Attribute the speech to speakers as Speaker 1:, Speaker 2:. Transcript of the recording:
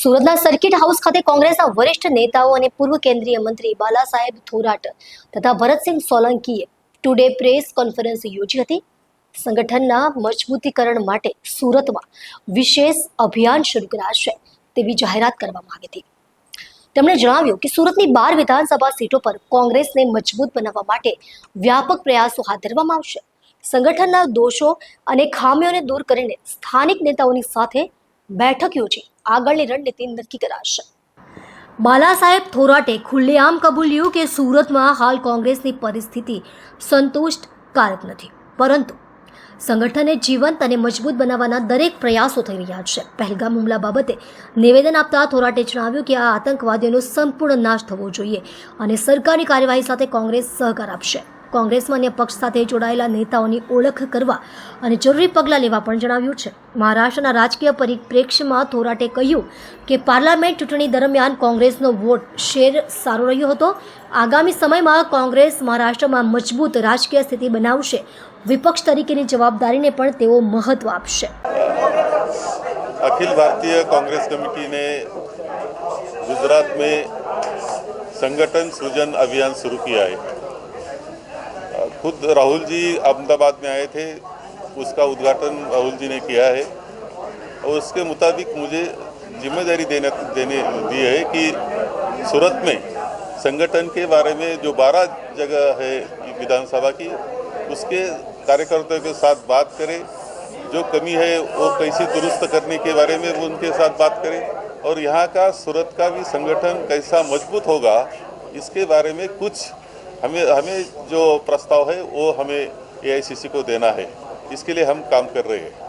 Speaker 1: સુરતના circuit house ખાતે કોંગ્રેસના વરિષ્ઠ નેતાઓ અને પૂર્વ કેન્દ્રીય મંત્રી બાલાસાહેબ થોરાટ તથા ભરતસિંહ સોલંકીએ ટુડે પ્રેસ કોન્ફરન્સ યોજી હતી। સંગઠનના મજબૂતીકરણ માટે સુરતમાં વિશેષ અભિયાન શરૂ કરાશે તેવી જાહેરાત કરવામાં આવી હતી। તેમણે જણાવ્યું કે સુરતની 12 વિધાનસભા સીટો પર કોંગ્રેસને મજબૂત બનાવવા માટે વ્યાપક પ્રયાસો હાથ ધરવામાં આવશે। સંગઠનના દોષો અને ખામીઓને દૂર કરીને સ્થાનિક નેતાઓની સાથે બેઠક યોજી આગળની રણનીતિ નક્કી કરાશે। બાલાસાહેબ થોરાટે ખુલ્લેઆમ કબૂલ્યું કે સુરતમાં હાલ કોંગ્રેસની પરિસ્થિતિ સંતુષ્ટકારક નથી, પરંતુ સંગઠનને જીવંત અને મજબૂત બનાવવાના દરેક પ્રયાસો થઈ રહ્યા છે। પહેલગામ હુમલા બાબતે નિવેદન આપતા થોરાટે જણાવ્યું કે આ આતંકવાદીઓનો સંપૂર્ણ નાશ થવો જોઈએ અને સરકારની કાર્યવાહી સાથે કોંગ્રેસ સહકાર આપશે। કોંગ્રેસમાં અન્ય પક્ષ સાથે જોડાયેલા નેતાઓની ઓળખ કરવા અને જરૂરી પગલાં લેવા પણ જણાવ્યું છે। મહારાષ્ટ્રના રાજકીય પરિપ્રેક્ષ્યમાં થોરાટે કહ્યું કે પાર્લામેન્ટ ચૂંટણી દરમિયાન કોંગ્રેસનો વોટ શેર સારો રહ્યો હતો। આગામી સમયમાં કોંગ્રેસ મહારાષ્ટ્રમાં મજબૂત રાજકીય સ્થિતિ બનાવશે। વિપક્ષ તરીકેની જવાબદારીને પણ તેઓ મહત્વ આપશે।
Speaker 2: अखिल भारतीय कांग्रेस कमेटी ने गुजरात में संगठन सृजन अभियान शुरू किया है। खुद राहुल जी अहमदाबाद में आए थे, उसका उद्घाटन राहुल जी ने किया है और उसके मुताबिक मुझे जिम्मेदारी देने दी है कि सूरत में संगठन के बारे में जो 12 जगह है विधानसभा की, उसके कार्यकर्ताओं के साथ बात करें, जो कमी है वो कैसे दुरुस्त करने के बारे में वो उनके साथ बात करें और यहाँ का सूरत का भी संगठन कैसा मजबूत होगा इसके बारे में कुछ हमें जो प्रस्ताव है वो हमें एआईसीसी को देना है। इसके लिए हम काम कर रहे हैं।